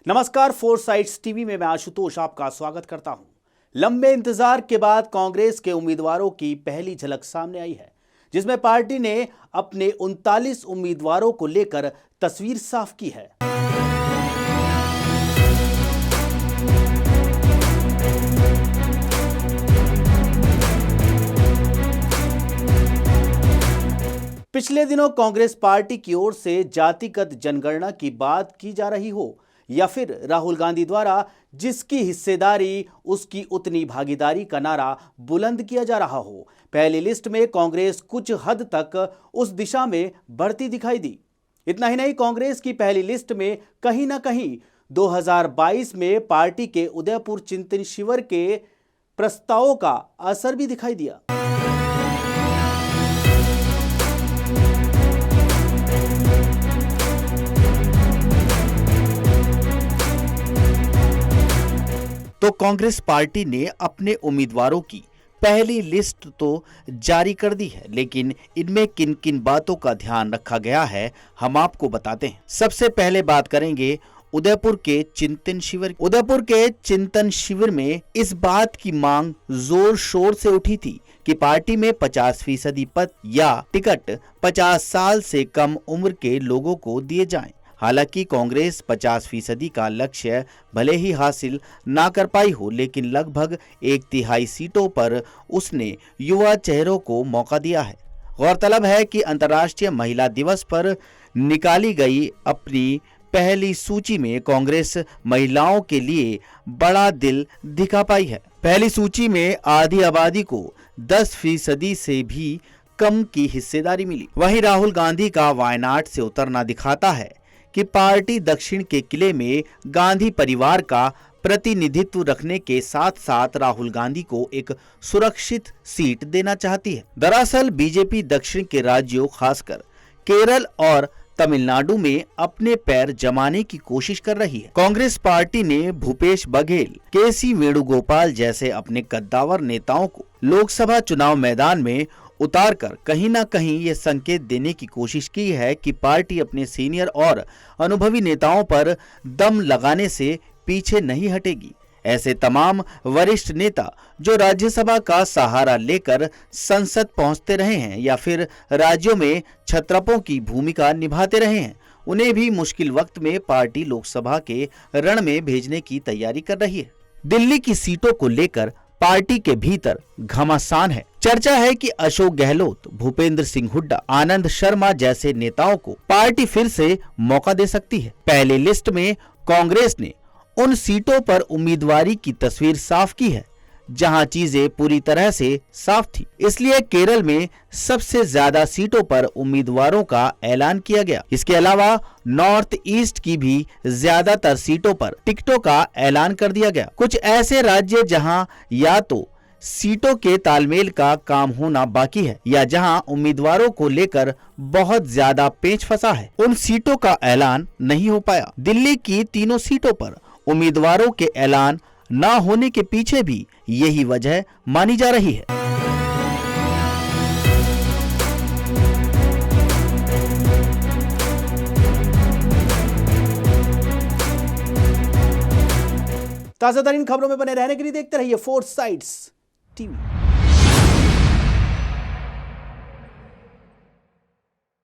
नमस्कार, four sides TV में मैं आशुतोष आपका स्वागत करता हूं। लंबे इंतजार के बाद कांग्रेस के उम्मीदवारों की पहली झलक सामने आई है, जिसमें पार्टी ने अपने 39 उम्मीदवारों को लेकर तस्वीर साफ की है। पिछले दिनों कांग्रेस पार्टी की ओर से जातिगत जनगणना की बात की जा रही हो या फिर राहुल गांधी द्वारा जिसकी हिस्सेदारी उसकी उतनी भागीदारी का नारा बुलंद किया जा रहा हो, पहली लिस्ट में कांग्रेस कुछ हद तक उस दिशा में बढ़ती दिखाई दी। इतना ही नहीं, कांग्रेस की पहली लिस्ट में कहीं ना कहीं 2022 में पार्टी के उदयपुर चिंतन शिविर के प्रस्तावों का असर भी दिखाई दिया। तो कांग्रेस पार्टी ने अपने उम्मीदवारों की पहली लिस्ट तो जारी कर दी है, लेकिन इनमें किन किन बातों का ध्यान रखा गया है हम आपको बताते हैं। सबसे पहले बात करेंगे उदयपुर के चिंतन शिविर। उदयपुर के चिंतन शिविर में इस बात की मांग जोर शोर से उठी थी कि पार्टी में 50% पद या टिकट 50 साल से कम उम्र के लोगों को दिए जाएं। हालांकि कांग्रेस 50% का लक्ष्य भले ही हासिल ना कर पाई हो, लेकिन लगभग 1/3 सीटों पर उसने युवा चेहरों को मौका दिया है। गौरतलब है कि अंतर्राष्ट्रीय महिला दिवस पर निकाली गई अपनी पहली सूची में कांग्रेस महिलाओं के लिए बड़ा दिल दिखा पाई है। पहली सूची में आधी आबादी को 10% से भी कम की हिस्सेदारी मिली। वहीं राहुल गांधी का वायनाड से उतरना दिखाता है कि पार्टी दक्षिण के किले में गांधी परिवार का प्रतिनिधित्व रखने के साथ साथ राहुल गांधी को एक सुरक्षित सीट देना चाहती है। दरअसल बीजेपी दक्षिण के राज्यों खासकर केरल और तमिलनाडु में अपने पैर जमाने की कोशिश कर रही है। कांग्रेस पार्टी ने भूपेश बघेल, केसी वेणुगोपाल जैसे अपने कद्दावर नेताओं को लोकसभा चुनाव मैदान में उतारकर कहीं ना कहीं ये संकेत देने की कोशिश की है कि पार्टी अपने सीनियर और अनुभवी नेताओं पर दम लगाने से पीछे नहीं हटेगी। ऐसे तमाम वरिष्ठ नेता जो राज्यसभा का सहारा लेकर संसद पहुंचते रहे हैं या फिर राज्यों में छत्रपों की भूमिका निभाते रहे हैं, उन्हें भी मुश्किल वक्त में पार्टी लोकसभा के रण में भेजने की तैयारी कर रही है। दिल्ली की सीटों को लेकर पार्टी के भीतर घमासान है। चर्चा है कि अशोक गहलोत, भूपेंद्र सिंह हुड्डा, आनंद शर्मा जैसे नेताओं को पार्टी फिर से मौका दे सकती है। पहले लिस्ट में कांग्रेस ने उन सीटों पर उम्मीदवारी की तस्वीर साफ की है जहां चीजें पूरी तरह से साफ थी। इसलिए केरल में सबसे ज्यादा सीटों पर उम्मीदवारों का ऐलान किया गया। इसके अलावा नॉर्थ ईस्ट की भी ज्यादातर सीटों पर टिकटों का ऐलान कर दिया गया। कुछ ऐसे राज्य जहां या तो सीटों के तालमेल का काम होना बाकी है या जहां उम्मीदवारों को लेकर बहुत ज्यादा पेच फंसा है, उन सीटों का ऐलान नहीं हो पाया। दिल्ली की तीनों सीटों पर उम्मीदवारों के ऐलान ना होने के पीछे भी यही वजह मानी जा रही है। ताजा तरीन खबरों में बने रहने के लिए देखते रहिए फोर साइड्स टीवी।